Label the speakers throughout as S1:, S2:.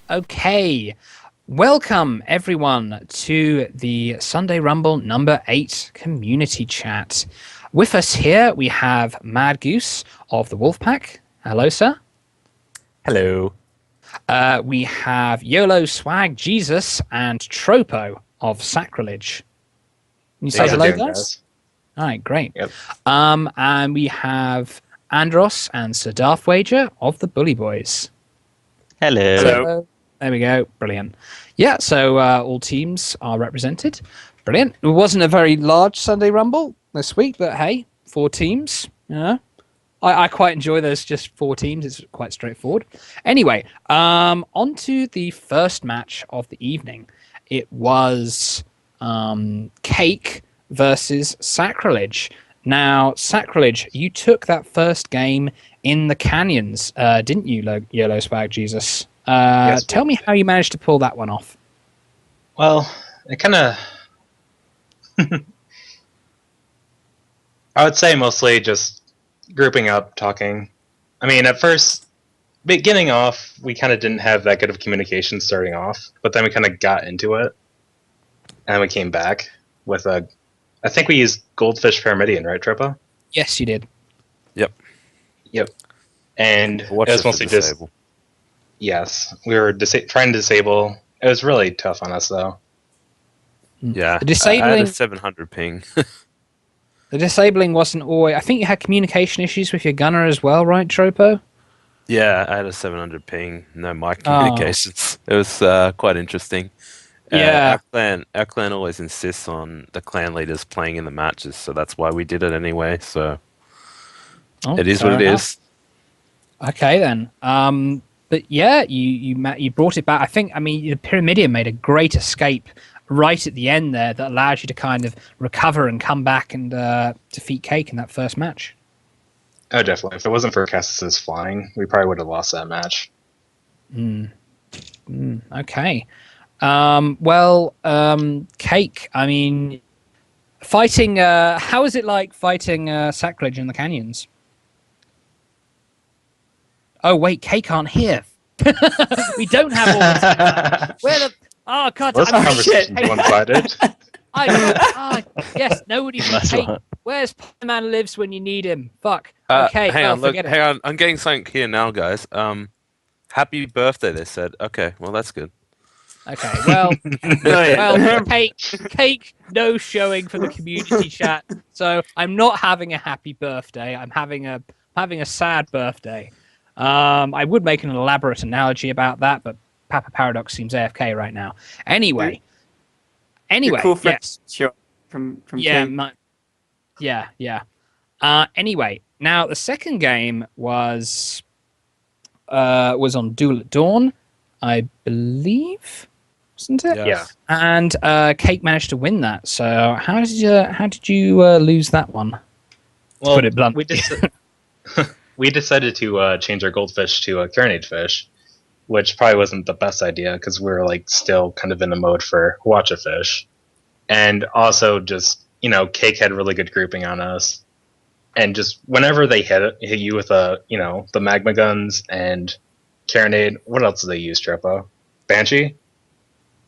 S1: Okay. Welcome, everyone, to the Sunday Rumble number 8 community chat. With us here, we have Madgoose of the Wolfpack. Hello, sir.
S2: Hello.
S1: We have YoloSwagJesus and Tropo of Sacrilege. Can you say hello, guys? All right, great.
S2: Yep.
S1: And we have Andros and SirDaftwager of the Bully Boys.
S2: Hello.
S1: There we go. Brilliant. Yeah, so all teams are represented. Brilliant. It wasn't a very large Sunday Rumble this week, but hey, 4 teams. You know, I quite enjoy those just 4 teams. It's quite straightforward. Anyway, on to the first match of the evening. It was Cake versus Sacrilege. Now, Sacrilege, you took that first game in the canyons, didn't you, YoloSwagJesus?
S2: Yes,
S1: tell me how you managed to pull that one off.
S2: Well, it kind of... I would say mostly just grouping up, talking. I mean, at first, beginning off, we kind of didn't have that good of communication starting off, but then we kind of got into it, and we came back with a... I think we used Goldfish Pyramidion, right, Tropo?
S1: Yes, you did.
S2: Yep. And it was mostly just... Yes, we were trying to disable. It was really tough on us, though.
S3: Yeah,
S1: the disabling,
S3: I had a 700 ping.
S1: The disabling wasn't always... I think you had communication issues with your gunner as well, right, Tropo?
S3: Yeah, I had a 700 ping. No mic communications. It was quite interesting.
S1: Yeah.
S3: Our clan always insists on the clan leaders playing in the matches, so that's why we did it anyway. So it is what it is.
S1: Okay, then. But yeah, you brought it back. I think, I mean, the Pyramidion made a great escape right at the end there that allowed you to kind of recover and come back and defeat Cake in that first match.
S2: Oh, definitely. If it wasn't for Cassis' flying, we probably would have lost that match.
S1: Okay. Cake, I mean, fighting... how is it like fighting Sacrilege in the canyons? Oh, wait, Cake can't hear. We don't have all the time. Where the... Oh, God.
S2: Well, this conversation's one-sided.
S1: Yes, nobody from Cake. Where's Pie-Man lives when you need him? Fuck. Okay,
S3: hang on. I'm getting something here now, guys. Happy birthday, they said. Okay, well, that's good.
S1: Okay, well, Cake, no showing for the community chat. So I'm not having a happy birthday. I'm having a sad birthday. I would make an elaborate analogy about that, but Papa Paradox seems AFK right now. Anyway,
S4: Your cool friend,
S1: yes,
S4: sure. From
S1: yeah, anyway, now the second game was on Duel at Dawn, I believe, wasn't it?
S3: Yes.
S2: Yeah.
S1: And Cake managed to win that. So how did you lose that one?
S2: Well,
S1: put it bluntly.
S2: We decided to change our goldfish to a carronade fish, which probably wasn't the best idea because we were like still kind of in the mode for watch a fish, and also just Cake had really good grouping on us, and just whenever they hit you with the magma guns and carronade, what else do they use, Tropo? Banshee,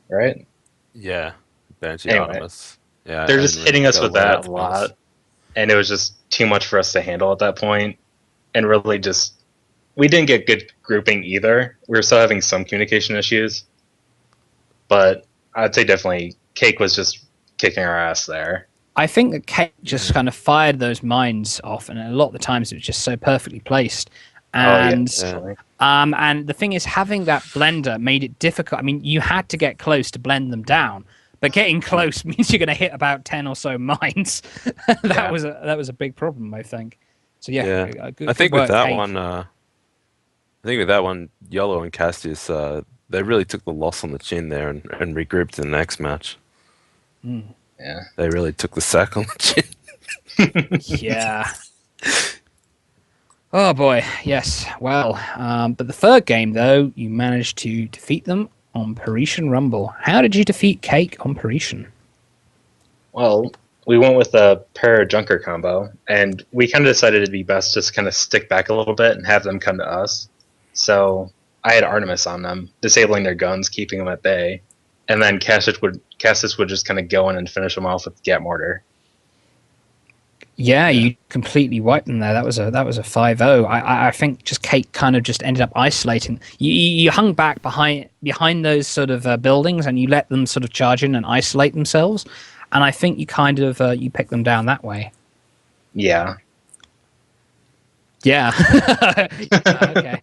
S2: right?
S3: Yeah, Banshee
S2: Anyway,
S3: Artemis. Yeah,
S2: they're just hitting us with that a
S3: a
S2: lot, and it was just too much for us to handle at that point. And really just, we didn't get good grouping either. We were still having some communication issues. But I'd say definitely Cake was just kicking our ass there.
S1: I think that Cake just kind of fired those mines off, and a lot of the times it was just so perfectly placed. And and the thing is, having that blender made it difficult. I mean, you had to get close to blend them down, but getting close means you're going to hit about 10 or so mines. That was a big problem, I think. So
S3: I
S1: good
S3: think
S1: work,
S3: with that
S1: Cake.
S3: one, YOLO and Castius, they really took the loss on the chin there and regrouped in the next match.
S2: Yeah,
S3: they really took the sack on the chin.
S1: Yeah. Oh boy, yes. Well, but the third game though, you managed to defeat them on Parisian Rumble. How did you defeat Cake on Parisian?
S2: Well, we went with a pair junker combo, and we kind of decided it'd be best just kind of stick back a little bit and have them come to us. So I had Artemis on them, disabling their guns, keeping them at bay, and then Cassis would just kind of go in and finish them off with Gat Mortar.
S1: Yeah, you completely wiped them there. That was a 5-0. I think just Cake kind of just ended up isolating. You hung back behind those sort of buildings, and you let them sort of charge in and isolate themselves. And I think you kind of you picked them down that way.
S2: Yeah.
S1: Yeah. Okay.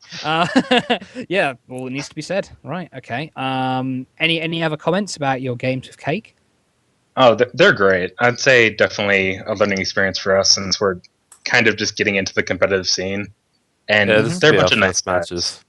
S1: Yeah. Well, it needs to be said. Right. Okay. Any other comments about your games with Cake?
S2: Oh, they're great. I'd say definitely a learning experience for us since we're kind of just getting into the competitive scene. And they're a bunch of nice matches.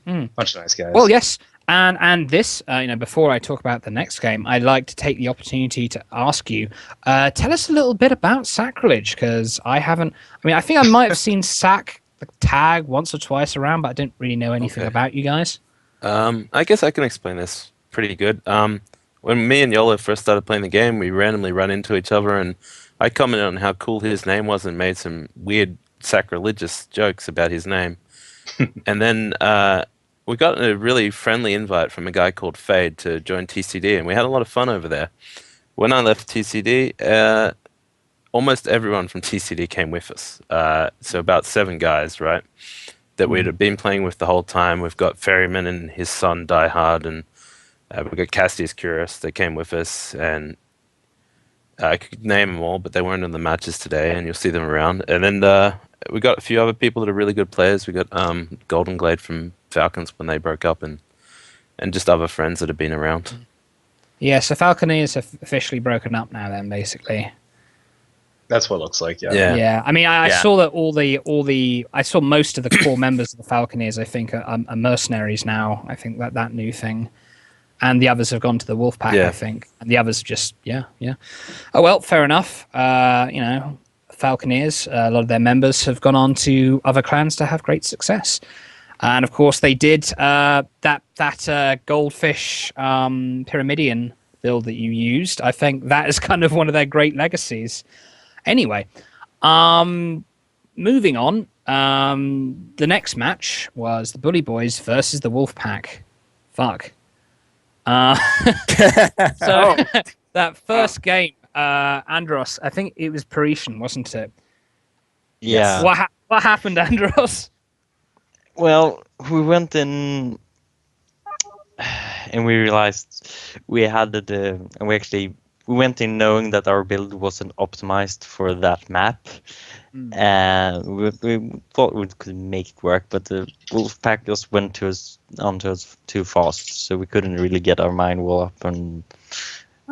S2: Bunch of nice guys.
S1: Well, yes. And this, before I talk about the next game, I'd like to take the opportunity to ask you, tell us a little bit about Sacrilege, because I think I might have seen Sac the tag once or twice around, but I didn't really know anything about you guys.
S3: I guess I can explain this pretty good. When me and Yolo first started playing the game, we randomly run into each other, and I commented on how cool his name was and made some weird sacrilegious jokes about his name. And then we got a really friendly invite from a guy called Fade to join TCD, and we had a lot of fun over there. When I left TCD, almost everyone from TCD came with us. So about 7 guys, right, that we'd been playing with the whole time. We've got Ferryman and his son, Die Hard, and we've got Cassius Curious that came with us, and I could name them all, but they weren't in the matches today, and you'll see them around. And then we got a few other people that are really good players. We got Golden Glade from Falcons when they broke up, and just other friends that have been around.
S1: Yeah, so Falconeers have officially broken up now then, basically.
S2: That's what it looks like, yeah.
S1: Yeah. I mean, I saw that I saw most of the core members of the Falconeers, I think, are mercenaries now. I think that new thing. And the others have gone to the Wolfpack, I think. And the others just, yeah. Oh, well, fair enough. Falconeers, a lot of their members have gone on to other clans to have great success. And, of course, they did that Goldfish Pyramidian build that you used. I think that is kind of one of their great legacies. Anyway, moving on. The next match was the Bully Boys versus the Wolfpack. Fuck. So that first game, Andros, I think it was Parisian, wasn't it?
S5: Yeah.
S1: What happened, Andros?
S5: Well, we went in and we realized we had we went in knowing that our build wasn't optimized for that map. And we thought we could make it work, but the Wolfpack just went onto us too fast, so we couldn't really get our mine wall up, and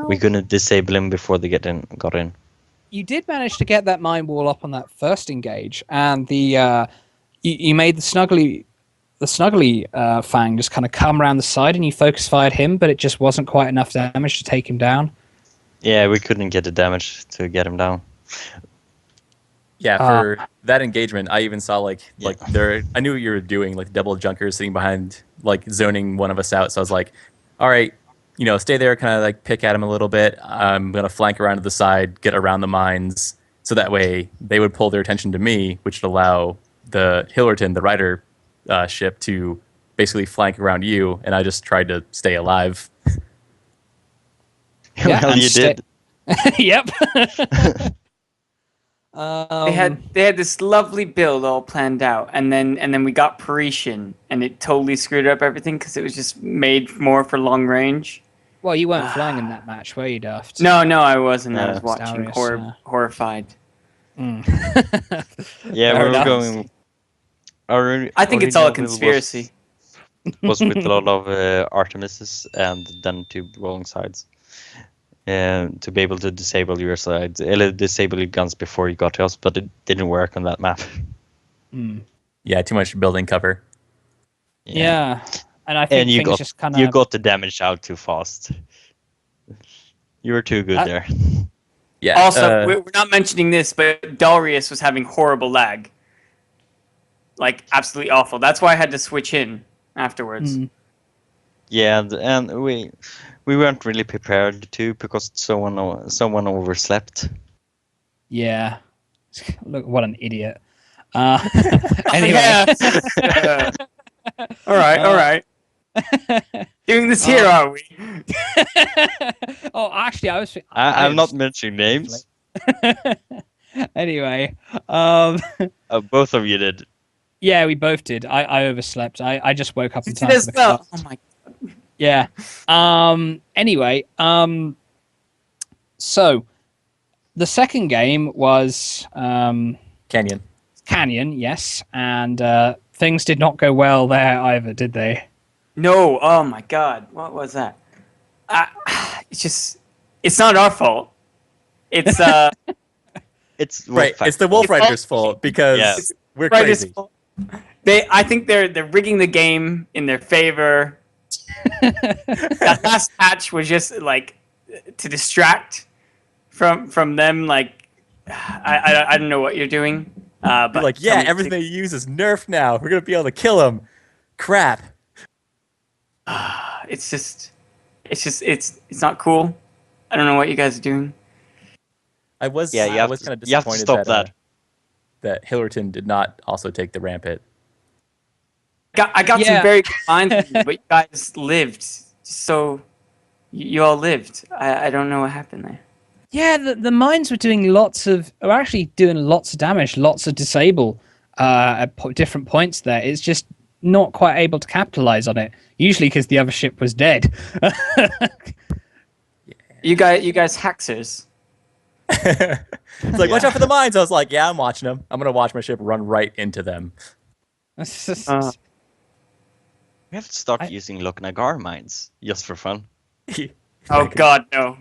S5: we couldn't disable him before they got in.
S1: You did manage to get that mine wall up on that first engage, and the you made the snuggly Fang just kind of come around the side, and you focus fired him, but it just wasn't quite enough damage to take him down.
S5: Yeah, we couldn't get the damage to get him down.
S6: Yeah, for that engagement, I even saw like there. I knew what you were doing, like double junkers sitting behind, like zoning one of us out. So I was like, all right, stay there, kind of like pick at him a little bit. I'm gonna flank around to the side, get around the mines, so that way they would pull their attention to me, which would allow the Hillerton, the rider ship, to basically flank around you. And I just tried to stay alive.
S5: Well, you did.
S1: Yep.
S4: They had this lovely build all planned out, and then we got Parisian, and it totally screwed up everything because it was just made more for long range.
S1: Well, you weren't flying in that match, were you, Daft?
S4: No, I wasn't. I was watching, horrified.
S5: Yeah, we were going.
S4: I think it's all a conspiracy.
S5: Was with a lot of Artemises and then 2 rolling sides. To be able to disable your sides, disable your guns before you got to us, but it didn't work on that map.
S6: Yeah, too much building cover.
S1: Yeah. And I think
S5: you got,
S1: just kind of...
S5: you got the damage out too fast. You were too good there.
S6: Yeah.
S4: Also, we're not mentioning this, but Darius was having horrible lag. Like, absolutely awful. That's why I had to switch in afterwards.
S5: Yeah, and we weren't really prepared to, because someone overslept.
S1: Yeah. Look, what an idiot. Anyway.
S4: All right. Doing this here, are we?
S1: Oh, actually, I was.
S5: I'm not mentioning names.
S1: Anyway,
S5: Both of you did.
S1: yeah, we both did. I overslept. I just woke up in
S4: Did
S1: time
S4: you
S1: for the
S4: as well?
S1: class.
S4: Oh my.
S1: Yeah. Anyway, so the second game was
S6: Canyon.
S1: Canyon, yes, and things did not go well there either, did they?
S4: No. Oh my God. What was that? It's not our fault. It's
S5: It's
S6: Right.
S5: Wolfpack.
S6: It's the Wolf
S4: It's all-
S6: Riders' fault because
S5: Yeah.
S6: we're
S4: Riders'
S6: crazy.
S4: fault. I think they're rigging the game in their favor. That last patch was just like to distract from them. Like I don't know what you're doing. But
S6: We're like, yeah, everything they use is nerfed now. We're gonna be able to kill them. Crap.
S4: It's not cool. I don't know what you guys are doing.
S6: I was
S5: Yeah,
S6: I was kind of
S5: you have to
S6: disappointed
S5: stop that.
S6: that Hillerton did not also take the rampant.
S4: I got
S1: Yeah.
S4: some very good lines, but you guys lived. So you all lived. I don't know what happened there.
S1: Yeah, the mines were actually doing lots of damage, lots of disable at different points there. It's just not quite able to capitalize on it. Usually because the other ship was dead.
S4: You guys hackers.
S6: It's like, watch out for the mines. I was like, yeah, I'm watching them. I'm gonna watch my ship run right into them.
S4: Uh,
S5: We have to start using Loknagar mines just for fun.
S4: Oh God, no!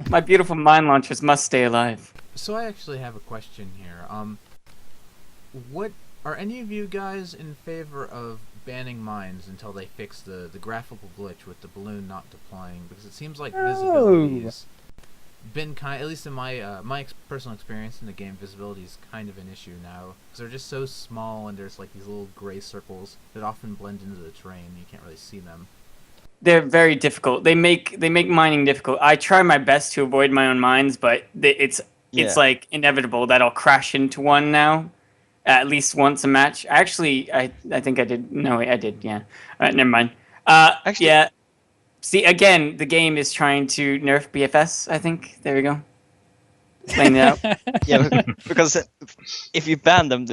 S4: My beautiful mine launchers must stay alive.
S7: So I actually have a question here. What are any of you guys in favor of banning mines until they fix the graphical glitch with the balloon not deploying? Because it seems like visibility's been at least in my personal experience in the game, visibility is kind of an issue now because they're just so small and there's like these little gray circles that often blend into the terrain. You can't really see them.
S4: They're very difficult. They make mining difficult. I try my best to avoid my own mines, but it's like inevitable that I'll crash into one now, at least once a match. Actually, I think I did. No, I did. Yeah. Never mind.
S5: Actually-
S4: yeah. See, again, the game is trying to nerf BFS. I think. There we go. Playing it out.
S5: Yeah, because if you ban them,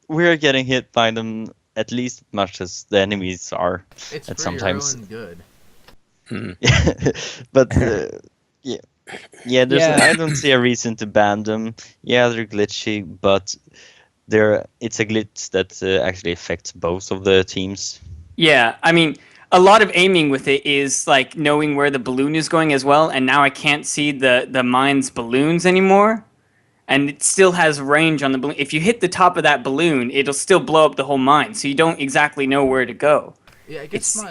S5: we're getting hit by them at least as much as the enemies are.
S7: It's
S5: at
S7: for
S5: sometimes.
S7: your own good.
S5: But I don't see a reason to ban them. Yeah, they're glitchy, but it's a glitch that actually affects both of the teams.
S4: Yeah, I mean, a lot of aiming with it is like knowing where the balloon is going as well, and now I can't see the mine's balloons anymore. And it still has range on the balloon. If you hit the top of that balloon, it'll still blow up the whole mine, so you don't exactly know where to go.
S7: Yeah, I guess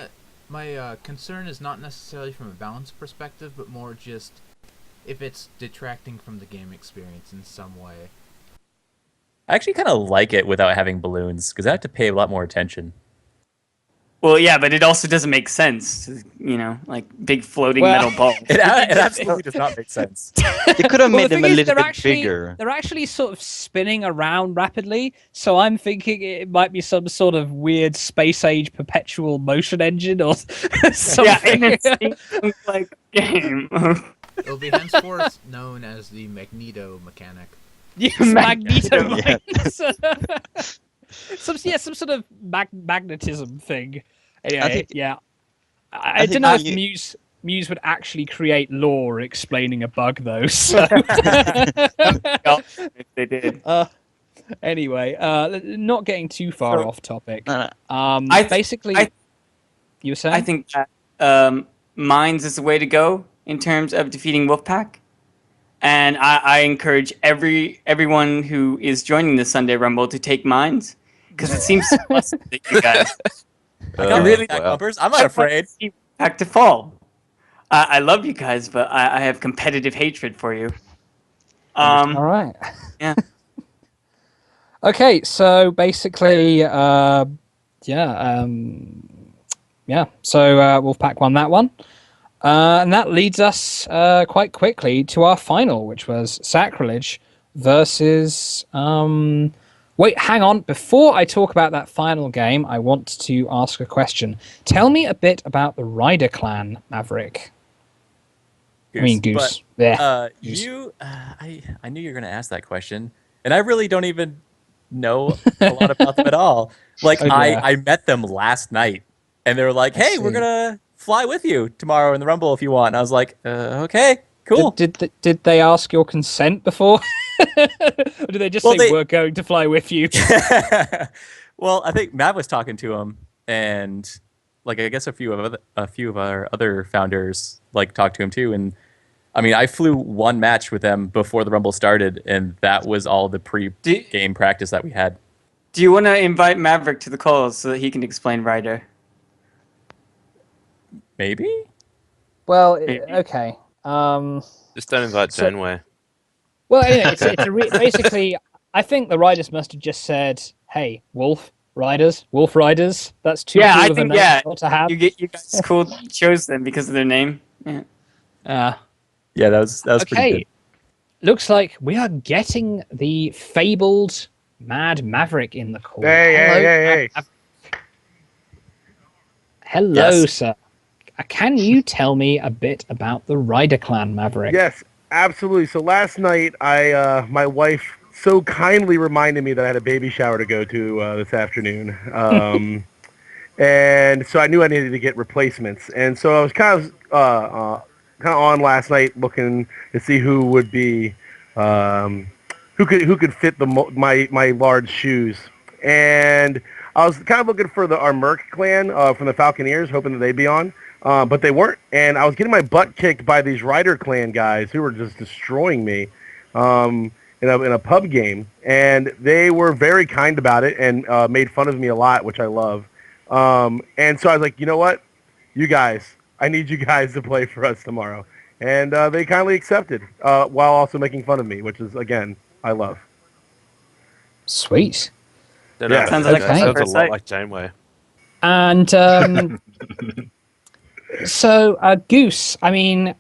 S7: my concern is not necessarily from a balance perspective, but more just if it's detracting from the game experience in some way.
S6: I actually kind of like it without having balloons because I have to pay a lot more attention.
S4: Well, yeah, but it also doesn't make sense, like big floating metal balls.
S6: It absolutely does not make sense.
S5: They could have made
S1: the
S5: them
S1: thing
S5: a
S1: is,
S5: little
S1: they're
S5: bit bigger.
S1: They're actually sort of spinning around rapidly, so I'm thinking it might be some sort of weird space age perpetual motion engine or something.
S4: Yeah, it's like game.
S7: It'll be henceforth known as the Magneto mechanic.
S1: Yes, Magneto
S5: Yeah.
S1: mines. some sort of magnetism thing. Anyway, I don't know if Muse would actually create lore explaining a bug though. So.
S4: They did.
S1: Anyway, not getting too far off topic.
S5: No.
S1: You were saying?
S4: I think that mines is the way to go in terms of defeating Wolfpack. And I encourage everyone who is joining the Sunday Rumble to take mines, because it seems so awesome that you guys
S6: I got
S4: really-
S6: numbers. I'm not afraid.
S4: Wolfpack to fall. I love you guys, but I have competitive hatred for you.
S1: All right.
S4: Yeah.
S1: Okay, so basically, So Wolfpack won that one. And that leads us quite quickly to our final, which was Sacrilege versus Wait, hang on. Before I talk about that final game, I want to ask a question. Tell me a bit about the Ryder clan, Maverick. Goose.
S6: But,
S1: Yeah.
S6: I knew you were going to ask that question, and I really don't even know a lot about them at all. Like,
S1: Oh, yeah.
S6: I met them last night, and they were like, "Hey, we're gonna fly with you tomorrow in the Rumble if you want." And I was like, "Okay, cool."
S1: Did they ask your consent before? Or did they just say we're going to fly with you?
S6: Well, I think Matt was talking to him, and like I guess a few of our other founders like talked to him too. And I mean, I flew one match with them before the Rumble started, and that was all the pre-game practice that we had.
S4: Do you want to invite Maverick to the call so that he can explain Ryder?
S6: Maybe.
S1: Well, okay.
S3: Just don't invite Janeway.
S1: Well, basically, I think the riders must have just said, "Hey, Wolf Riders. That's too cool
S4: I
S1: of
S4: think
S1: a name not to have."
S4: You guys chose them because of their name. Yeah.
S6: Yeah, that was pretty good.
S1: Looks like we are getting the fabled Mad Maverick in the call.
S8: Hey.
S1: Hello,
S6: Yes.
S1: sir. Can you tell me a bit about the Ryder clan, Maverick?
S8: Yes, absolutely. So last night, my wife so kindly reminded me that I had a baby shower to go to this afternoon. And so I knew I needed to get replacements. And so I was kind of on last night looking to see who would be who could fit my large shoes. And I was kind of looking for our Merc clan from the Falconeers, hoping that they'd be on. But they weren't, and I was getting my butt kicked by these Ryder clan guys who were just destroying me in a pub game, and they were very kind about it and made fun of me a lot, which I love. And so I was like, you know what, you guys, I need you guys to play for us tomorrow, and they kindly accepted while also making fun of me, which is again I love.
S1: Sweet.
S8: Yeah.
S4: Sounds like
S3: Sounds a lot like Janeway.
S1: And so, Goose, I mean,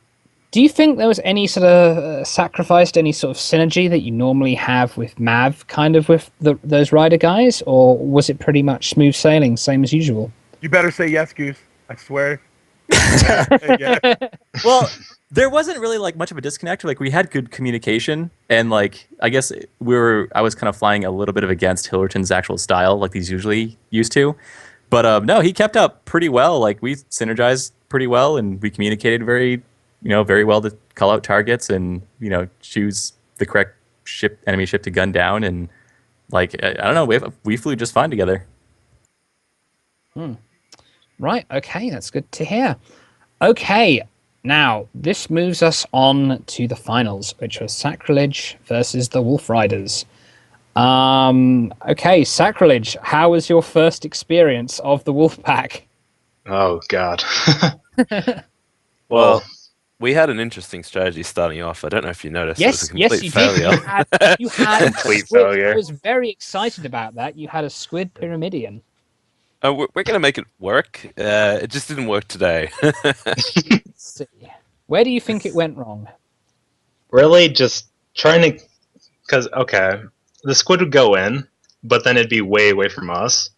S1: do you think there was any sort of sacrificed, any sort of synergy that you normally have with Mav, kind of with those Ryder guys, or was it pretty much smooth sailing, same as usual?
S8: You better say yes, Goose. I swear. Yeah.
S6: Well, there wasn't really like much of a disconnect. Like we had good communication, and like I guess I was kind of flying a little bit of against Hillerton's actual style, like he's usually used to. But no, he kept up pretty well. Like we synergized pretty well, and we communicated very well to call out targets and choose the correct enemy ship to gun down. And like I don't know, we flew just fine together.
S1: Right. Okay, that's good to hear. Okay, now this moves us on to the finals, which was Sacrilege versus the Wolf Riders. Okay, Sacrilege, how was your first experience of the Wolfpack?
S2: Oh God.
S3: Well, we had an interesting strategy starting off. I don't know if you noticed.
S1: Yes,
S3: it was a complete
S1: you
S3: failure.
S1: did. You had a
S2: Complete
S1: squid.
S2: failure.
S1: I was very excited about that. You had a squid pyramidion.
S3: We're going to make it work. It just didn't work today.
S1: Let's see. Where do you think it went wrong?
S2: Really just trying to, because the squid would go in, but then it'd be way away from us,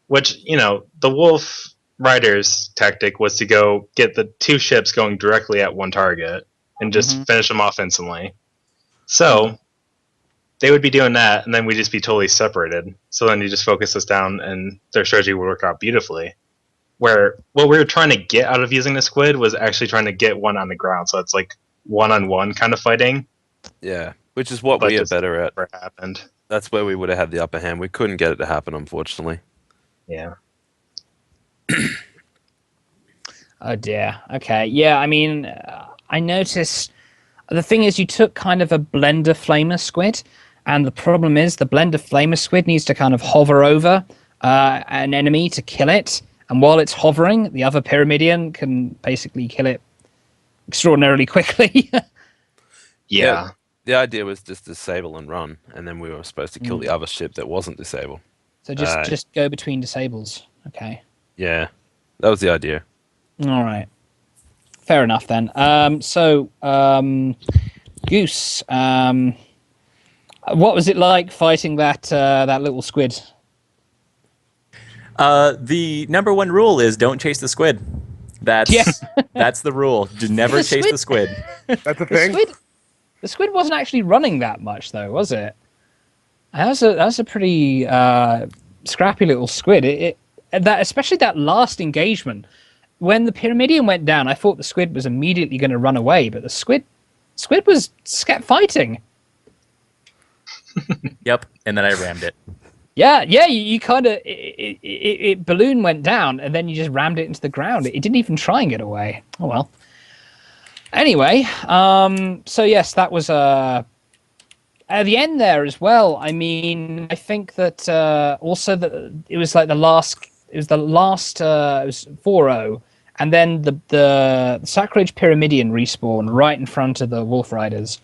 S2: which the Wolf Riders tactic was to go get the two ships going directly at one target and just finish them off instantly. So they would be doing that, and then we'd just be totally separated. So then you just focus us down, and their strategy would work out beautifully. Where what we were trying to get out of using the squid was actually trying to get one on the ground. So it's like one-on-one kind of fighting.
S3: Yeah, which is what we are better at.
S2: Never happened.
S3: That's where we would have had the upper hand. We couldn't get it to happen, unfortunately.
S2: Yeah.
S1: Oh dear. Okay. Yeah. I mean, I noticed. The thing is, you took kind of a blender flamer squid, and the problem is the blender flamer squid needs to kind of hover over an enemy to kill it, and while it's hovering, the other pyramidion can basically kill it extraordinarily quickly.
S2: Yeah.
S3: The idea was just disable and run, and then we were supposed to kill the other ship that wasn't disabled.
S1: So just go between disables. Okay.
S3: Yeah, that was the idea.
S1: All right. Fair enough then. Goose, What was it like fighting that little squid?
S6: The number one rule is don't chase the squid. That's the rule. Do never
S1: The
S6: chase
S1: squid-
S6: the squid.
S8: That's a thing.
S1: The squid wasn't actually running that much, though, was it? That was a pretty scrappy little squid. Especially that last engagement, when the Pyramidion went down, I thought the squid was immediately going to run away, but the squid was kept fighting.
S6: Yep, and then I rammed it.
S1: Yeah, you kind of it balloon went down, and then you just rammed it into the ground. It didn't even try and get away. Oh well. Anyway, so yes, that was at the end there as well. I mean, I think that also that it was like the last. It was 4-0, and then the Sacrilege Pyramidion respawn right in front of the Wolf Riders,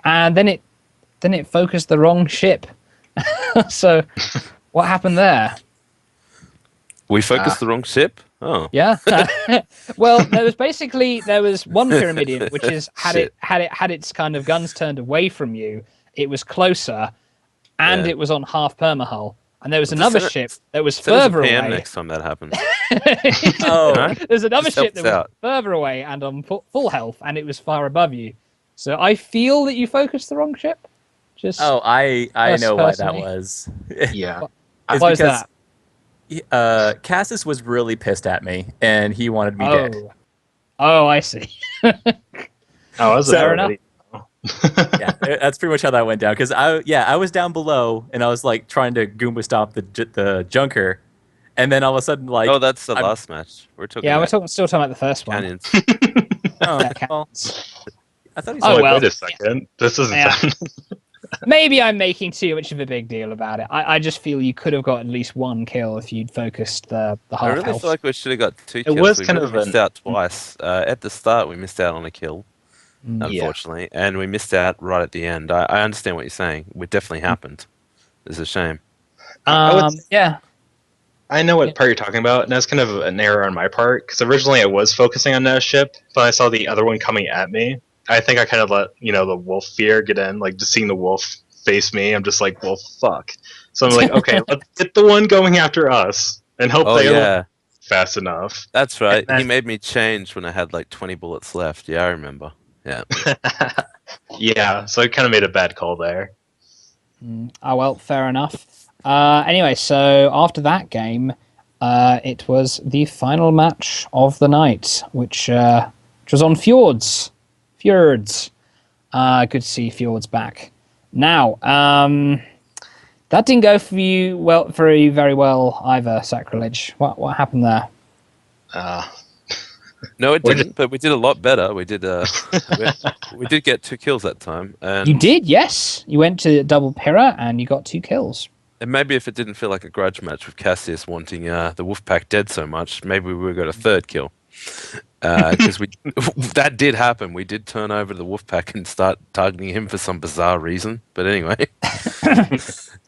S1: and then it focused the wrong ship. So, what happened there?
S3: We focused the wrong ship? Oh.
S1: Yeah. Well, there was one Pyramidion which is had its kind of guns turned away from you. It was closer, and it was on half permahull. And there was another ship that was further away.
S3: Next time that happens.
S1: There's another ship that was
S3: out.
S1: further away and on full health, and it was far above you. So I feel that you focused the wrong ship.
S6: I know why that was.
S2: Yeah.
S6: It's
S1: Why is
S6: because
S1: that?
S6: Cassis was really pissed at me, and he wanted me dead.
S1: Oh, I see.
S2: Oh, was
S1: Fair enough.
S6: Yeah, that's pretty much how that went down. Because I was down below, and I was like trying to Goomba stop the Junker, and then all of a sudden, like,
S3: Oh, that's the last match. We're talking.
S1: Yeah, we're
S3: about
S1: still talking about the first one.
S3: canyons.
S6: oh,
S1: That
S6: well,
S1: counts.
S6: I thought he
S1: Oh,
S6: said
S1: well.
S2: Wait a second. This isn't.
S1: Yeah. Maybe I'm making too much of a big deal about it. I just feel you could have got at least one kill if you'd focused the half
S3: I really
S1: health.
S3: feel like we should have got 2 kills.
S2: was
S3: we
S2: kind
S3: really
S2: of
S3: missed out twice. At the start, we missed out on a kill, unfortunately, and we missed out right at the end. I understand what you're saying. It definitely happened. It's a shame.
S1: Yeah.
S2: I know what part you're talking about, and that's kind of an error on my part, because originally I was focusing on that ship, but I saw the other one coming at me. I think I kind of let, the wolf fear get in, like, just seeing the wolf face me, I'm just like, well, fuck. So I'm like, okay, let's get the one going after us, and hope they don't fast enough.
S3: That's right.
S2: And
S3: He made me change when I had like 20 bullets left. Yeah, I remember. Yeah.
S2: Yeah, so I kind of made a bad call there.
S1: Oh, well, fair enough. Anyway, so after that game, it was the final match of the night, which was on Fjords. Good to see Fjords back. Now, that didn't go for you very well either, Sacrilege. What happened there?
S3: No, it didn't, but we did a lot better. We did we did get 2 kills that time. And
S1: You did, yes. You went to double Pyrrha and you got 2 kills.
S3: And maybe if it didn't feel like a grudge match with Cassius wanting the Wolfpack dead so much, maybe we would have got a 3rd kill. Because that did happen. We did turn over to the Wolfpack and start targeting him for some bizarre reason. But anyway.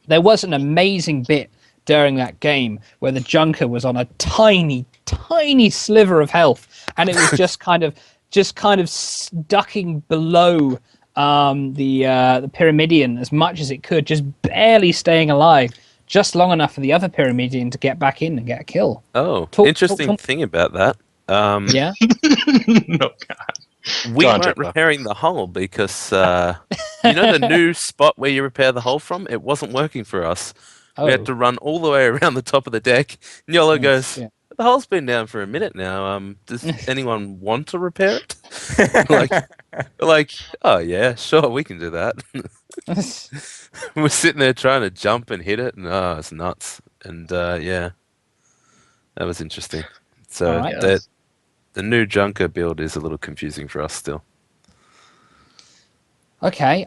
S1: There was an amazing bit during that game where the Junker was on a tiny sliver of health, and it was just kind of ducking below the Pyramidion as much as it could, just barely staying alive, just long enough for the other Pyramidion to get back in and get a kill.
S3: Oh, interesting thing about that.
S1: Yeah.
S2: No, God.
S3: We
S2: Go on,
S3: weren't
S2: Tropo.
S3: repairing the hull because the new spot where you repair the hull from, it wasn't working for us.
S1: Oh.
S3: We had to run all the way around the top of the deck. And Yolo goes,
S1: yeah.
S3: the hull's been down for a minute now. Does anyone want to repair it? like, oh yeah, sure, we can do that. We're sitting there trying to jump and hit it, and it's nuts. And yeah, that was interesting. So
S1: All right.
S3: the new Junker build is a little confusing for us still.
S1: Okay.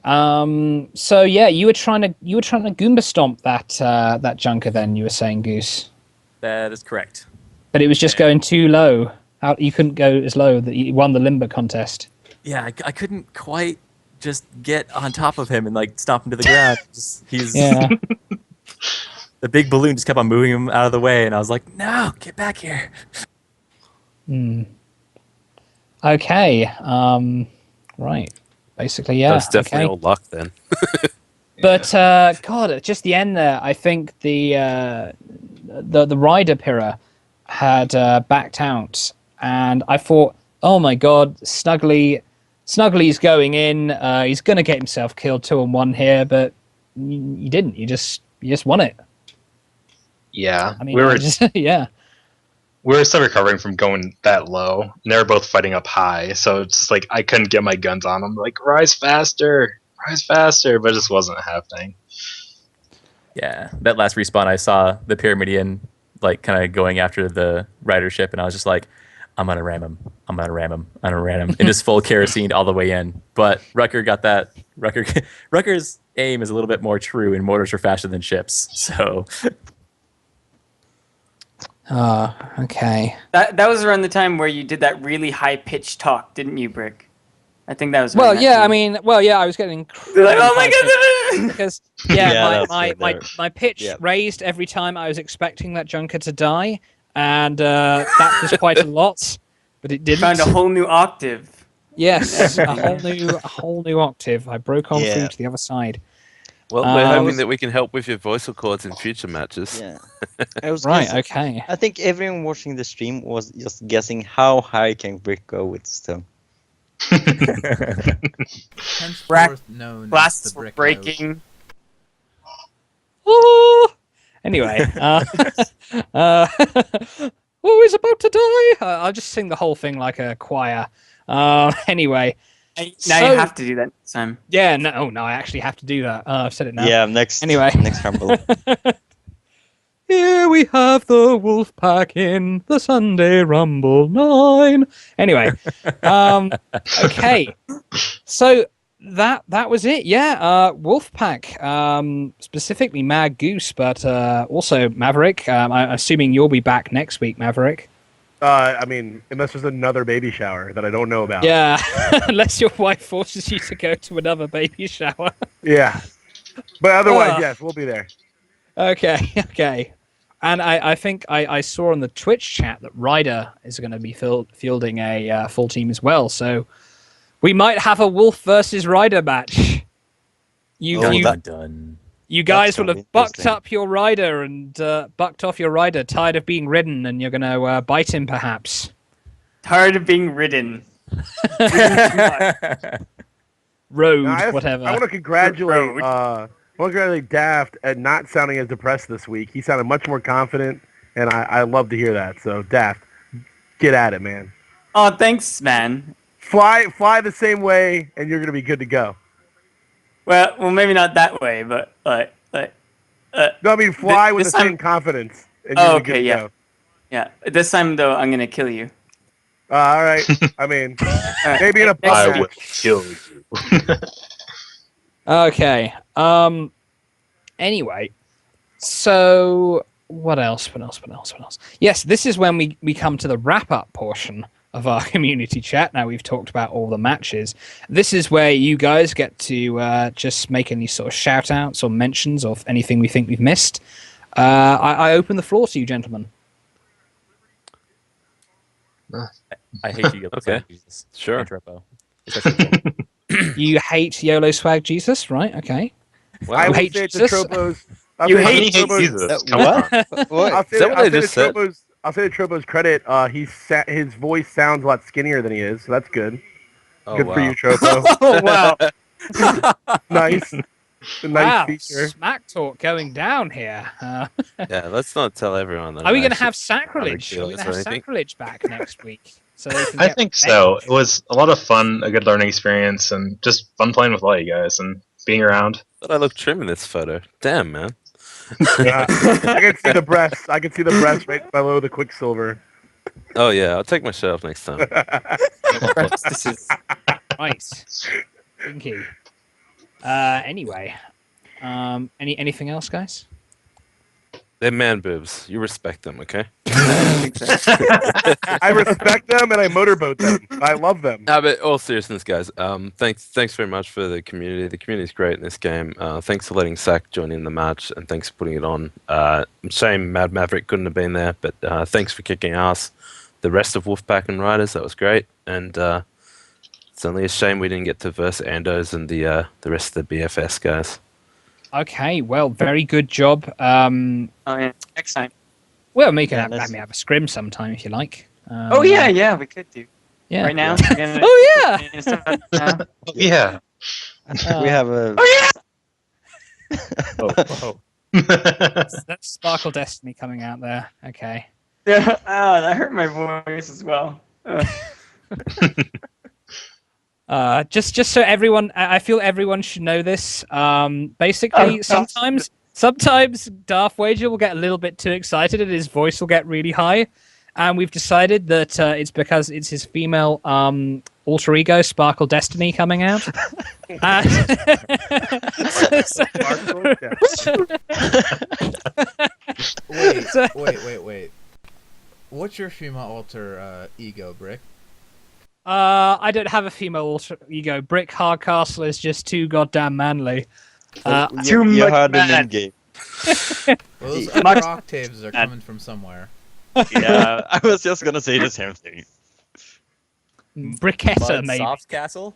S1: So yeah, you were trying to Goomba stomp that Junker. Then you were saying, Goose.
S6: That is correct.
S1: But it was just going too low. You couldn't go as low that you won the Limber contest.
S6: Yeah, I couldn't quite just get on top of him and like stomp him to the ground.
S1: Yeah.
S6: The big balloon just kept on moving him out of the way, and I was like, "No, get back here!"
S1: Okay. Right. Basically, yeah.
S3: That's definitely
S1: okay.
S3: all luck then.
S1: But God, at just the end there, I think the rider Pyrrha had backed out, and I thought, oh my God, Snuggly's going in. He's going to get himself killed 2-on-1 here, but you didn't. You just won it.
S2: Yeah,
S1: I mean, we were
S2: we were still recovering from going that low, and they were both fighting up high. So it's just like I couldn't get my guns on them. Like rise faster, but it just wasn't happening.
S6: Yeah, that last respawn, I saw the Pyramidian like kind of going after the ridership, and I was just like, I'm gonna ram him, and just full kerosene all the way in. But Rucker got that. Rucker's aim is a little bit more true, and mortars are faster than ships. So.
S1: Okay.
S4: That was around the time where you did that really high pitched talk, didn't you, Brick? I think that was.
S1: Well, yeah. I mean, I was getting.
S4: Like, oh my God!
S1: Because
S5: Yeah,
S1: my pitch raised every time I was expecting that Junker to die, and that was quite a lot, but it didn't.
S4: Found a whole new octave.
S1: Yes, a whole new octave. I broke on through to the other side.
S3: Well, we're hoping that we can help with your voice records in future matches.
S5: Yeah.
S1: Okay.
S5: I think everyone watching the stream was just guessing how high can Brick go with stone.
S7: Henceforth known as
S4: Glasses
S7: the
S4: were
S7: brick
S4: breaking.
S1: Oh! Anyway, he's about to die. I'll just sing the whole thing like a choir. Anyway.
S4: Now you have to do that next time.
S1: Yeah, no, I actually have to do that. I've said it now.
S5: Yeah, next rumble.
S1: Here we have the Wolfpack in the Sunday Rumble 9. Anyway, okay. So that was it. Yeah, Wolfpack, specifically Madgoose, but also Maverick. I'm assuming you'll be back next week, Maverick.
S8: I mean, unless there's another baby shower that I don't know about.
S1: Yeah, unless your wife forces you to go to another baby shower.
S8: Yeah. But otherwise, yes, we'll be there.
S1: Okay. And I think I saw on the Twitch chat that Ryder is going to be fielding a full team as well. So we might have a Wolf versus Ryder match. You guys will have bucked up your rider and bucked off your rider, tired of being ridden, and you're going to bite him, perhaps.
S4: Tired of being ridden.
S1: Road, whatever.
S8: I want to congratulate Daft at not sounding as depressed this week. He sounded much more confident, and I love to hear that. So, Daft, get at it, man.
S4: Oh, thanks, man.
S8: Fly the same way, and you're going to be good to go.
S4: Well, maybe not that way, but
S8: no, I mean fly with the same confidence. And you're good to go.
S4: Yeah. This time though, I'm gonna kill you.
S8: All right. I mean, maybe in a
S2: I will kill you.
S1: Okay. Anyway, so what else? Yes, this is when we come to the wrap-up portion of our community chat. Now we've talked about all the matches. This is where you guys get to just make any sort of shout-outs or mentions of anything we think we've missed. I open the floor to you, gentlemen.
S6: I hate you.
S3: Okay. Sure.
S6: Tropo.
S1: You hate YoloSwagJesus, right? Okay.
S3: Wow.
S8: I
S1: You
S8: would
S1: hate
S8: say
S1: Jesus?
S8: to Tropo's.
S4: You hate
S2: Jesus. Come
S5: What?
S2: on.
S5: What?
S8: I'll say to Tropo's credit, his voice sounds a lot skinnier than he is, so that's good.
S3: Oh,
S8: Good
S3: wow.
S8: for you, Tropo.
S4: Oh wow.
S8: Nice. A nice
S1: Wow,
S8: feature.
S1: smack talk going down here.
S3: Yeah, let's not tell everyone that.
S1: Are we going to
S3: actually
S1: have sacrilege? Are we
S3: ridiculous
S1: going to
S3: or
S1: have
S3: anything.
S1: sacrilege back next week? So they can
S2: I
S1: get
S2: think
S1: revenge?
S2: so. It was a lot of fun, a good learning experience, and just fun playing with all you guys and being around.
S3: Thought I look trim in this photo. Damn, man.
S8: I can see the breasts. I can see the breasts right below the Quicksilver.
S3: Oh yeah, I'll take my shirt off next time.
S4: This is
S1: Nice. Thank you. Anyway, anything else, guys?
S3: They're man boobs. You respect them, okay?
S8: I respect them and I motorboat them. I love them.
S3: No, but all seriousness, guys. Thanks very much for the community. The community's great in this game. Thanks for letting Sack join in the match, and thanks for putting it on. Shame Mad Maverick couldn't have been there, but thanks for kicking ass. The rest of Wolfpack and Riders, that was great. And it's only a shame we didn't get to verse Andos and the rest of the BFS guys.
S1: Okay, well, very good job.
S4: Oh yeah, next time.
S1: Well, we can
S5: Yeah,
S1: have me have a scrim sometime if you like.
S4: Oh yeah, we could do.
S1: Yeah.
S4: Right now.
S1: Oh yeah.
S4: Now.
S2: Yeah.
S5: We have a.
S4: Oh yeah.
S3: Whoa.
S1: That's Sparkle Destiny coming out there. Okay.
S4: Yeah. Oh, that hurt my voice as well.
S1: Just so everyone, I feel everyone should know this. Basically, sometimes Daftwager will get a little bit too excited and his voice will get really high, and we've decided that it's because it's his female alter ego, Sparkle Destiny, coming out.
S7: Wait. What's your female alter ego, Brick?
S1: I don't have a female alter ego. Brick Hardcastle is just too goddamn manly.
S4: Too
S5: you
S4: much
S5: heard an
S4: man.
S5: in-game.
S7: Those other octaves are coming from somewhere.
S5: Yeah, I was just gonna say the same thing.
S1: Bricketta,
S6: Mud
S1: maybe.
S6: Soft Castle?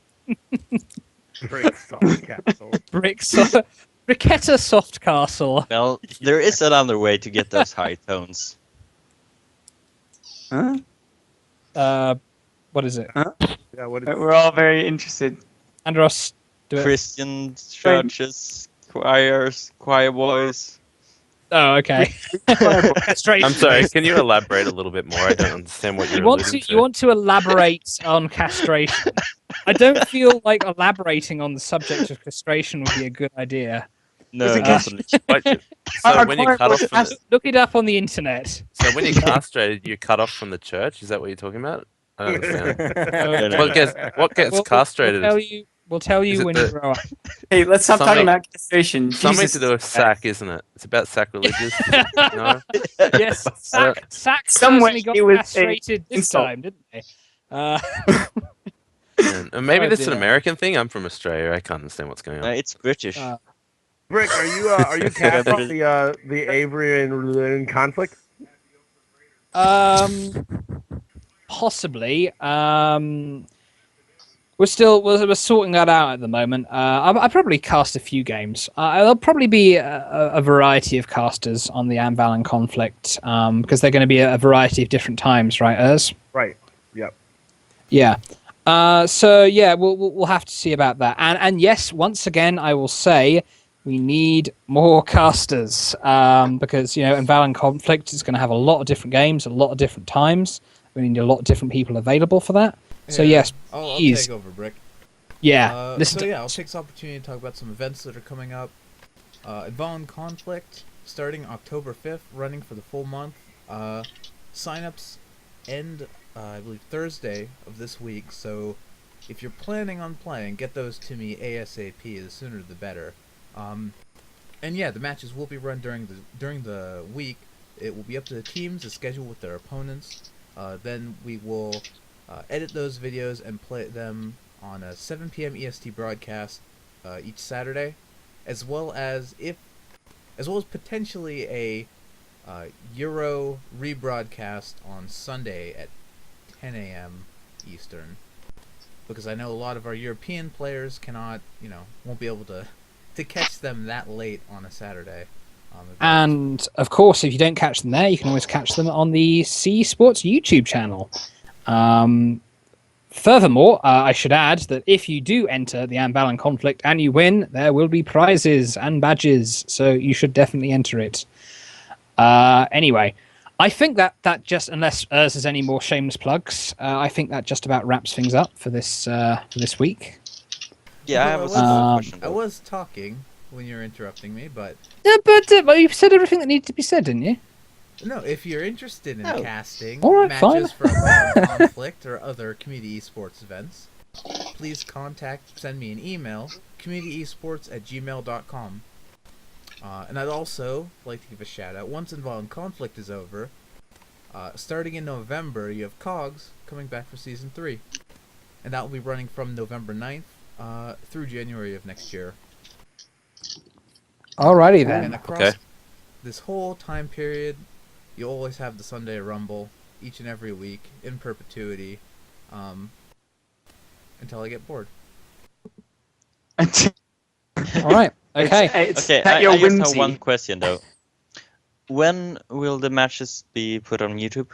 S1: Bricketta Soft Castle.
S5: Well, there is another way to get those high tones.
S4: Huh?
S1: What is it?
S8: Yeah, what is
S4: We're all very interested.
S1: Andros, do it.
S5: Christian churches, choir boys.
S1: Oh, okay. Castration.
S3: I'm sorry. Can you elaborate a little bit more? I don't understand what you're alluding to.
S1: You want to elaborate on castration. I don't feel like elaborating on the subject of castration would be a good idea.
S5: No,
S4: it
S5: definitely.
S3: So when you cut off from the,
S1: Look it up on the internet.
S3: so when you're castrated, you're cut off from the church. Is that what you're talking about? I don't understand. What gets castrated?
S1: We'll tell you
S3: Is it
S1: when
S3: the-
S1: you grow up.
S4: Hey, let's stop
S3: Something-
S4: talking about castration.
S3: Something
S4: Jesus.
S3: to do with sack, isn't it? It's about sacrilegious. No?
S1: Yes, Sack
S4: Somewhere
S1: certainly got
S4: he was
S1: castrated this
S4: insult.
S1: time, didn't they?
S3: And maybe
S1: Oh,
S3: that's an
S1: dear.
S3: American thing. I'm from Australia. I can't understand what's going on.
S5: It's British.
S8: Brick, are you cast off the Avery and conflict?
S1: Possibly. We're sorting that out at the moment. I'll probably cast a few games. There'll probably be a variety of casters on the Anval conflict because they're going to be a variety of different times, right, Urs?
S8: Right. Yep.
S1: Yeah. So yeah, we'll have to see about that. And yes, once again, I will say we need more casters because Anval conflict is going to have a lot of different games, a lot of different times. We need a lot of different people available for that. So yes,
S7: I'll
S1: please.
S7: take over, Brick.
S1: Yeah.
S7: I'll take this opportunity to talk about some events that are coming up. Anval Conflict, starting October 5th, running for the full month. Sign-ups end, I believe, Thursday of this week, so if you're planning on playing, get those to me ASAP, the sooner the better. And yeah, the matches will be run during the week. It will be up to the teams to schedule with their opponents. Then we will edit those videos and play them on a 7 p.m. EST broadcast each Saturday, as well as potentially a Euro rebroadcast on Sunday at 10 a.m. Eastern, because I know a lot of our European players won't be able to catch them that late on a Saturday.
S1: And of course, if you don't catch them there, you can always catch them on the C Sports YouTube channel. Furthermore, I should add that if you do enter the Anval conflict and you win, there will be prizes and badges, so you should definitely enter it. Anyway, I think that just, unless Urs has any more shameless plugs, I think that just about wraps things up for this week.
S5: Yeah, I have a question.
S7: I was talking when you were interrupting me, but
S1: Yeah, but you said everything that needed to be said, didn't you?
S7: no, if you're interested in
S5: Oh.
S7: casting
S1: All right,
S7: matches
S1: fine.
S7: for Anval Conflict or other community esports events, please send me an email, communityesports@gmail.com. And I'd also like to give a shout out. Once Anval Conflict is over, starting in November, you have COGS coming back for Season 3. And that will be running from November 9th through January of next year.
S1: Alrighty
S7: And
S1: then.
S7: across this whole time period, you always have the Sunday Rumble each and every week in perpetuity until I get bored.
S1: All right. Okay.
S4: It's
S5: Okay,
S4: at your
S5: I just have
S4: whimsy.
S5: one question though. When will the matches be put on YouTube?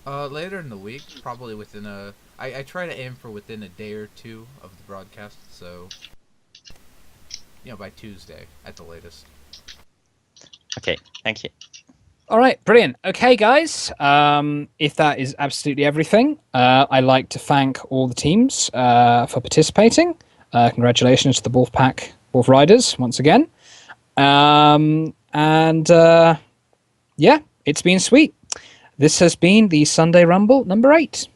S7: Later in the week, probably within a. I try to aim for within a day or two of the broadcast, so by Tuesday at the latest.
S5: Okay, thank you.
S1: All right, brilliant. Okay, guys. If that is absolutely everything, I'd like to thank all the teams for participating. Congratulations to the Wolfpack Wolf Riders once again. Yeah, it's been sweet. This has been the Sunday Rumble number 8.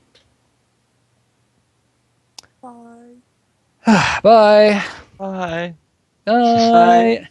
S9: Bye.
S1: Bye.
S5: Bye.
S1: Bye.